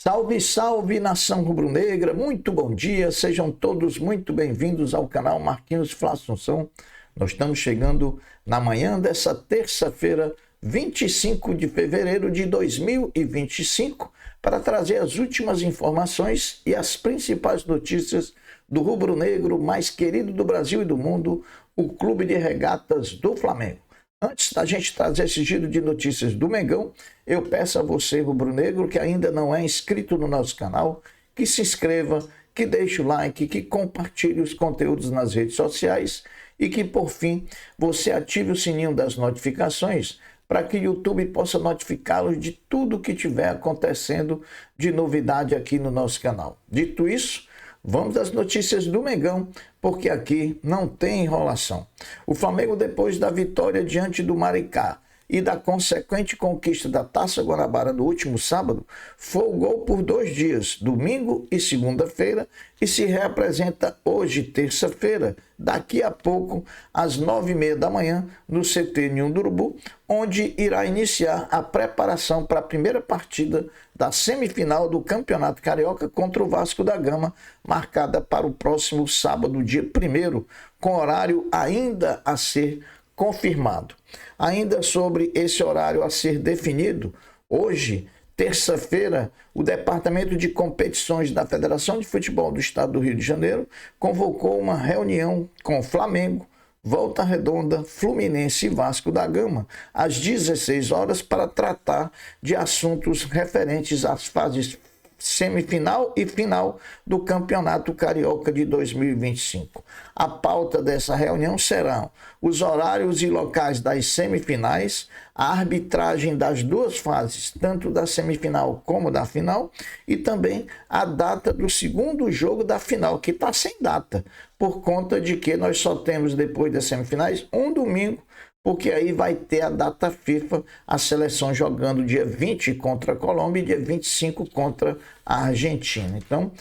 Salve, salve, nação rubro-negra, muito bom dia, sejam todos muito bem-vindos ao canal Marquinhos Fla Assunção. Nós estamos chegando na manhã dessa terça-feira, 25 de fevereiro de 2025, para trazer as últimas informações e as principais notícias do rubro-negro mais querido do Brasil e do mundo, o Clube de Regatas do Flamengo. Antes da gente trazer esse giro de notícias do Mengão, eu peço a você, rubro-negro, que ainda não é inscrito no nosso canal, que se inscreva, que deixe o like, que compartilhe os conteúdos nas redes sociais e que, por fim, você ative o sininho das notificações para que o YouTube possa notificá-los de tudo que estiver acontecendo de novidade aqui no nosso canal. Dito isso, vamos às notícias do Mengão, porque aqui não tem enrolação. O Flamengo, depois da vitória diante do Maricá e da consequente conquista da Taça Guanabara no último sábado, folgou por 2 dias, domingo e segunda-feira, e se reapresenta hoje, terça-feira, daqui a pouco, às 9h30 da manhã, no CT Ninho do Urubu, onde irá iniciar a preparação para a primeira partida da semifinal do Campeonato Carioca contra o Vasco da Gama, marcada para o próximo sábado, dia 1º, com horário ainda a ser confirmado. Ainda sobre esse horário a ser definido, hoje, terça-feira, o Departamento de Competições da Federação de Futebol do Estado do Rio de Janeiro convocou uma reunião com Flamengo, Volta Redonda, Fluminense e Vasco da Gama, às 16 horas, para tratar de assuntos referentes às fases semifinal e final do Campeonato Carioca de 2025. A pauta dessa reunião serão os horários e locais das semifinais, a arbitragem das duas fases, tanto da semifinal como da final, e também a data do segundo jogo da final, que está sem data, por conta de que nós só temos, depois das semifinais, um domingo, porque aí vai ter a data FIFA, a seleção jogando dia 20 contra a Colômbia e dia 25 contra a Argentina. Então,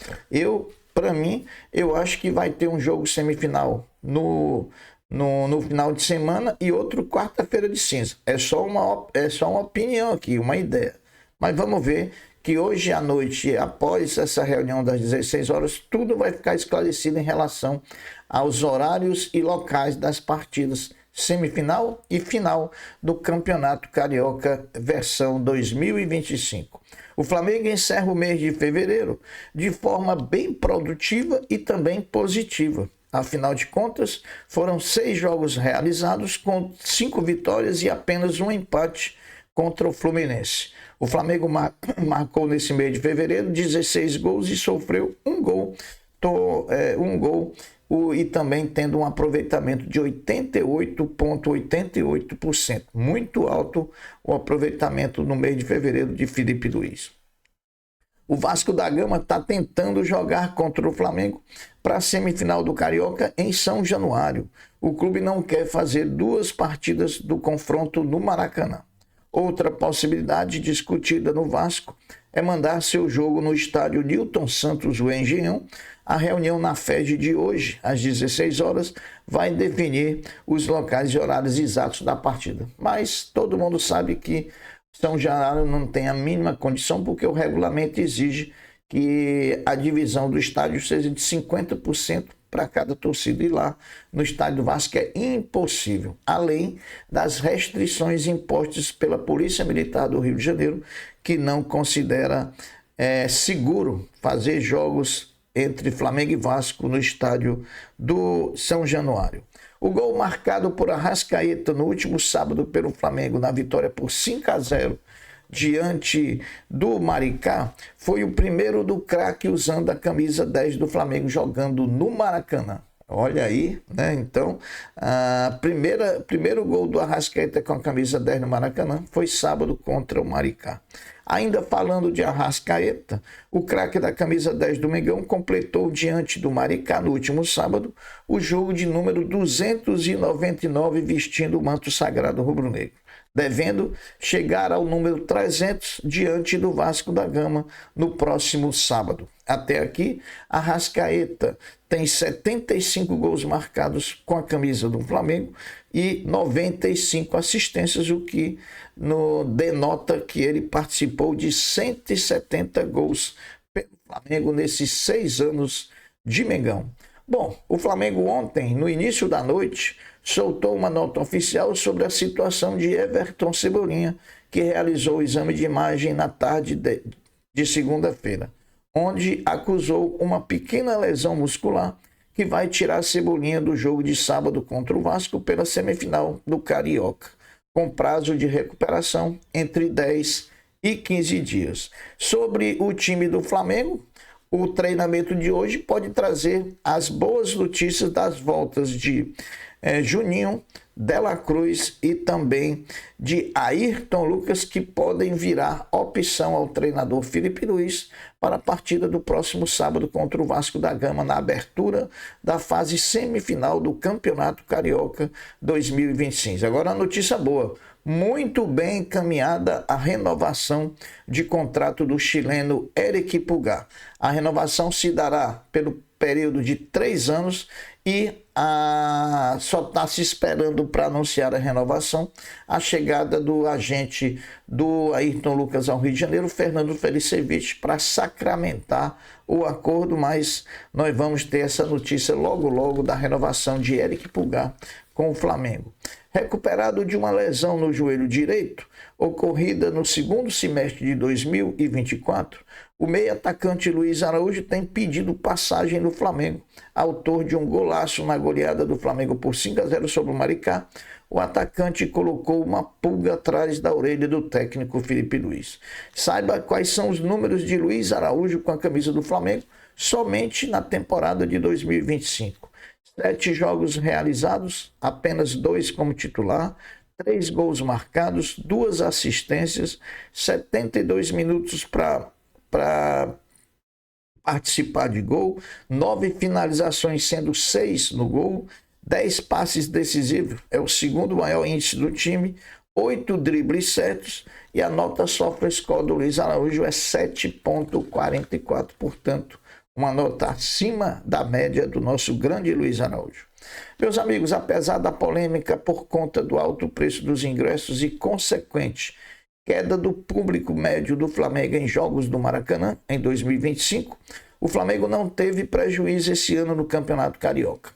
para mim, eu acho que vai ter um jogo semifinal no final de semana e outro quarta-feira de cinza. É só uma opinião aqui, uma ideia. Mas vamos ver que hoje à noite, após essa reunião das 16 horas, tudo vai ficar esclarecido em relação aos horários e locais das partidas semifinal e final do Campeonato Carioca versão 2025. O Flamengo encerra o mês de fevereiro de forma bem produtiva e também positiva. Afinal de contas, foram 6 jogos realizados com 5 vitórias e apenas um empate contra o Fluminense. O Flamengo marcou nesse mês de fevereiro 16 gols e sofreu um gol e também tendo um aproveitamento de 88,88%. Muito alto o aproveitamento no mês de fevereiro de Felipe Luiz. O Vasco da Gama está tentando jogar contra o Flamengo para a semifinal do Carioca em São Januário. O clube não quer fazer 2 partidas do confronto no Maracanã. Outra possibilidade discutida no Vasco é mandar seu jogo no estádio Newton Santos, o Engenhão. A reunião na FED de hoje, às 16 horas, vai definir os locais e horários exatos da partida. Mas todo mundo sabe que São Januário não tem a mínima condição, porque o regulamento exige que a divisão do estádio seja de 50% para cada torcida, e lá no estádio do Vasco é impossível, além das restrições impostas pela Polícia Militar do Rio de Janeiro, que não considera seguro fazer jogos entre Flamengo e Vasco no estádio do São Januário. O gol marcado por Arrascaeta no último sábado pelo Flamengo na vitória por 5-0 diante do Maricá foi o primeiro do craque usando a camisa 10 do Flamengo jogando no Maracanã. Olha aí, né? Então, primeiro gol do Arrascaeta com a camisa 10 no Maracanã foi sábado contra o Maricá. Ainda falando de Arrascaeta, o craque da camisa 10 do Mengão completou diante do Maricá no último sábado o jogo de número 299 vestindo o manto sagrado rubro-negro. devendo chegar ao número 300 diante do Vasco da Gama no próximo sábado. Até aqui, Arrascaeta tem 75 gols marcados com a camisa do Flamengo e 95 assistências, o que denota que ele participou de 170 gols pelo Flamengo nesses 6 anos de Mengão. Bom, o Flamengo ontem, no início da noite, soltou uma nota oficial sobre a situação de Everton Cebolinha, que realizou o exame de imagem na tarde de segunda-feira, onde acusou uma pequena lesão muscular que vai tirar Cebolinha do jogo de sábado contra o Vasco pela semifinal do Carioca, com prazo de recuperação entre 10 e 15 dias. Sobre o time do Flamengo, o treinamento de hoje pode trazer as boas notícias das voltas de Juninho, Dela Cruz e também de Ayrton Lucas, que podem virar opção ao treinador Felipe Luiz para a partida do próximo sábado contra o Vasco da Gama, na abertura da fase semifinal do Campeonato Carioca 2025. Agora a notícia boa: muito bem encaminhada a renovação de contrato do chileno Eric Pulgar. A renovação se dará pelo período de 3 anos e só está se esperando para anunciar a renovação a chegada do agente do Ayrton Lucas ao Rio de Janeiro, Fernando Felicevich, para sacramentar o acordo, mas nós vamos ter essa notícia logo da renovação de Eric Pulgar com o Flamengo. Recuperado de uma lesão no joelho direito, ocorrida no segundo semestre de 2024, o meio-atacante Luiz Araújo tem pedido passagem no Flamengo. Autor de um golaço na goleada do Flamengo por 5-0 sobre o Maricá, o atacante colocou uma pulga atrás da orelha do técnico Felipe Luiz. Saiba quais são os números de Luiz Araújo com a camisa do Flamengo somente na temporada de 2025. 7 jogos realizados, apenas 2 como titular, 3 gols marcados, 2 assistências, 72 minutos para participar de gol, 9 finalizações, sendo 6 no gol, 10 passes decisivos, é o segundo maior índice do time, 8 dribles certos, e a nota SofaScore do Luiz Araújo é 7,44, portanto, uma nota acima da média do nosso grande Luiz Araújo. Meus amigos, apesar da polêmica por conta do alto preço dos ingressos e consequente queda do público médio do Flamengo em jogos do Maracanã em 2025, o Flamengo não teve prejuízo esse ano no Campeonato Carioca.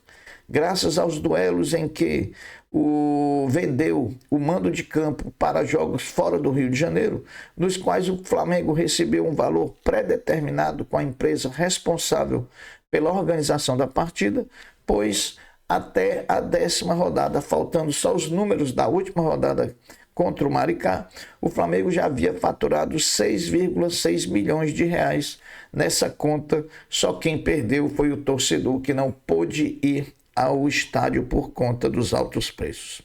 Graças aos duelos em que vendeu o mando de campo para jogos fora do Rio de Janeiro, nos quais o Flamengo recebeu um valor pré-determinado com a empresa responsável pela organização da partida, pois até a 10ª rodada, faltando só os números da última rodada contra o Maricá, o Flamengo já havia faturado 6,6 milhões de reais nessa conta. Só quem perdeu foi o torcedor, que não pôde ir ao estádio por conta dos altos preços.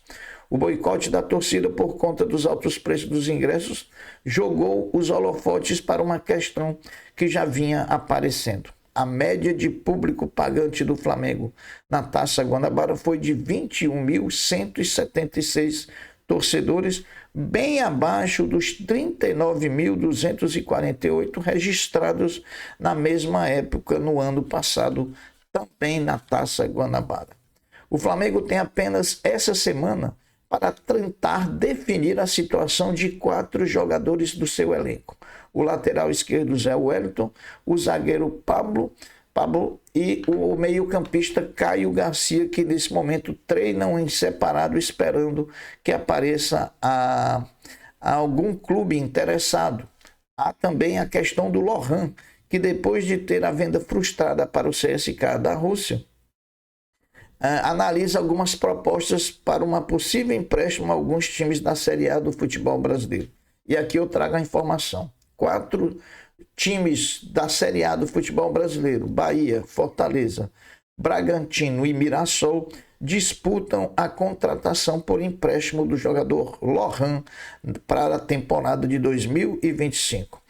O boicote da torcida por conta dos altos preços dos ingressos jogou os holofotes para uma questão que já vinha aparecendo. A média de público pagante do Flamengo na Taça Guanabara foi de 21.176 torcedores, bem abaixo dos 39.248 registrados na mesma época no ano passado, também na Taça Guanabara. O Flamengo tem apenas essa semana para tentar definir a situação de 4 jogadores do seu elenco. O lateral esquerdo Zé Wellington, o zagueiro Pablo e o meio-campista Caio Garcia, que nesse momento treinam em separado, esperando que apareça algum clube interessado. Há também a questão do Lohan, que depois de ter a venda frustrada para o CSKA da Rússia, analisa algumas propostas para uma possível empréstimo a alguns times da Série A do futebol brasileiro. E aqui eu trago a informação. 4 times da Série A do futebol brasileiro, Bahia, Fortaleza, Bragantino e Mirassol, disputam a contratação por empréstimo do jogador Lohan para a temporada de 2025.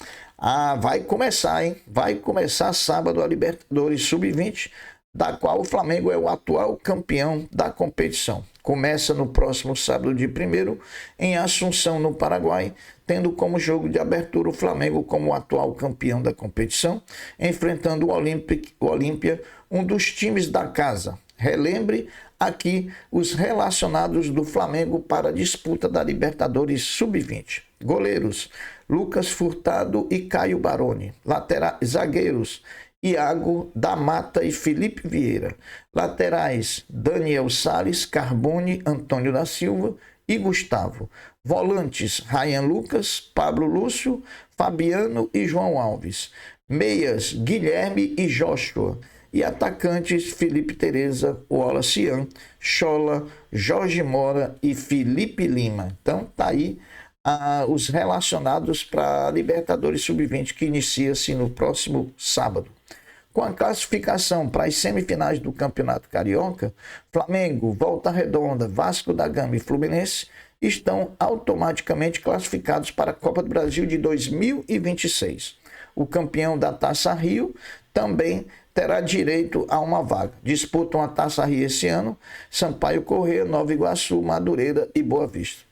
Vai começar, hein? Vai começar sábado a Libertadores Sub-20 da qual o Flamengo é o atual campeão da competição. Começa no próximo sábado de 1º em Assunção, no Paraguai, tendo como jogo de abertura o Flamengo como o atual campeão da competição, enfrentando o Olímpia, um dos times da casa. Relembre aqui os relacionados do Flamengo para a disputa da Libertadores Sub-20. Goleiros: Lucas Furtado e Caio Baroni. Zagueiros: Iago da Mata e Felipe Vieira. Laterais: Daniel Salles, Carbone, Antônio da Silva e Gustavo. Volantes: Ryan Lucas, Pablo Lúcio, Fabiano e João Alves. Meias: Guilherme e Joshua. E atacantes: Felipe Tereza, Wallace Ian, Chola, Jorge Mora e Felipe Lima. Então tá aí os relacionados para a Libertadores Sub-20, que inicia-se no próximo sábado. Com a classificação para as semifinais do Campeonato Carioca, Flamengo, Volta Redonda, Vasco da Gama e Fluminense estão automaticamente classificados para a Copa do Brasil de 2026. O campeão da Taça Rio também terá direito a uma vaga. Disputam a Taça Rio esse ano Sampaio Corrêa, Nova Iguaçu, Madureira e Boa Vista.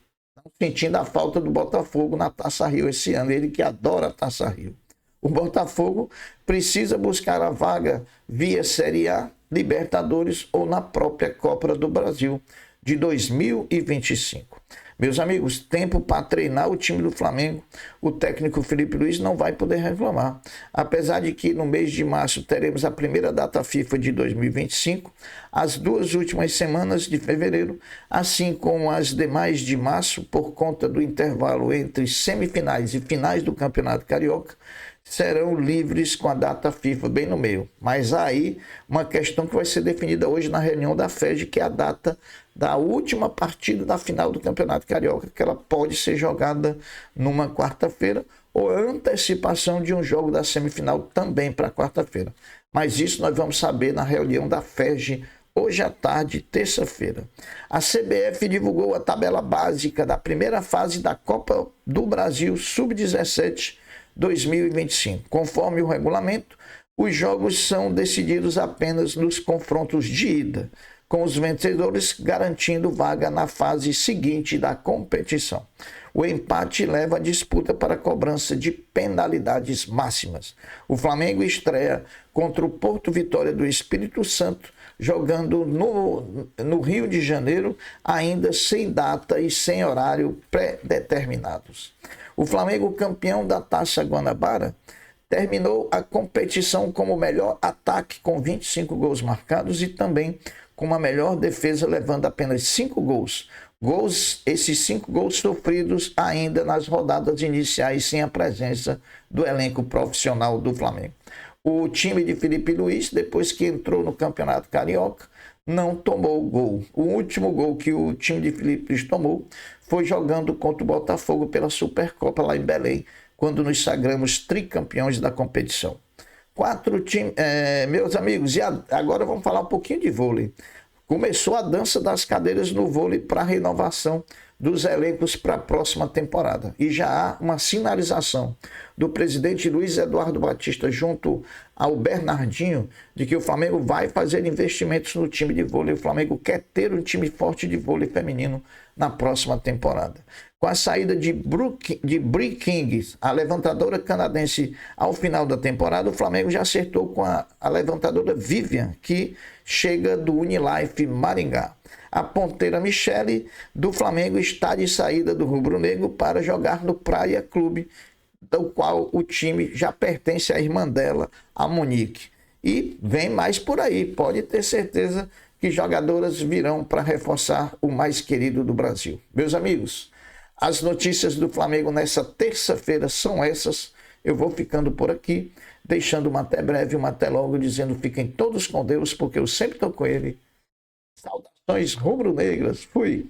Sentindo a falta do Botafogo na Taça Rio esse ano, ele que adora a Taça Rio. O Botafogo precisa buscar a vaga via Série A, Libertadores ou na própria Copa do Brasil de 2025. Meus amigos, tempo para treinar o time do Flamengo. O técnico Felipe Luiz não vai poder reclamar. Apesar de que no mês de março teremos a primeira data FIFA de 2025, as 2 últimas semanas de fevereiro, assim como as demais de março, por conta do intervalo entre semifinais e finais do Campeonato Carioca, serão livres com a data FIFA bem no meio. Mas aí uma questão que vai ser definida hoje na reunião da FED, que é a data da última partida da final do Campeonato Carioca, que ela pode ser jogada numa quarta-feira, ou a antecipação de um jogo da semifinal também para quarta-feira. Mas isso nós vamos saber na reunião da FED hoje à tarde, terça-feira. A CBF divulgou a tabela básica da primeira fase da Copa do Brasil Sub-17 2025. Conforme o regulamento, os jogos são decididos apenas nos confrontos de ida, com os vencedores garantindo vaga na fase seguinte da competição. O empate leva a disputa para a cobrança de penalidades máximas. O Flamengo estreia contra o Porto Vitória do Espírito Santo, jogando no Rio de Janeiro, ainda sem data e sem horário pré-determinados. O Flamengo, campeão da Taça Guanabara, terminou a competição como o melhor ataque, com 25 gols marcados, e também com uma melhor defesa, levando apenas 5 gols. Esses 5 gols sofridos ainda nas rodadas iniciais, sem a presença do elenco profissional do Flamengo. O time de Felipe Luiz, depois que entrou no Campeonato Carioca, não tomou gol. O último gol que o time de Felipe Luiz tomou foi jogando contra o Botafogo pela Supercopa lá em Belém, quando nos sagramos tricampeões da competição. 4 times, meus amigos, e agora vamos falar um pouquinho de vôlei. Começou a dança das cadeiras no vôlei para a renovação dos elencos para a próxima temporada. E já há uma sinalização do presidente Luiz Eduardo Batista junto ao Bernardinho de que o Flamengo vai fazer investimentos no time de vôlei. O Flamengo quer ter um time forte de vôlei feminino na próxima temporada. Com a saída de Bri King, a levantadora canadense, ao final da temporada, o Flamengo já acertou com a levantadora Vivian, que chega do Unilife Maringá. A ponteira Michele do Flamengo está de saída do Rubro Negro para jogar no Praia Clube, do qual o time já pertence à irmã dela, a Monique. E vem mais por aí, pode ter certeza que jogadoras virão para reforçar o mais querido do Brasil. Meus amigos, as notícias do Flamengo nessa terça-feira são essas. Eu vou ficando por aqui, deixando uma até breve, uma até logo, dizendo fiquem todos com Deus, porque eu sempre estou com ele. Saudações rubro-negras. Fui!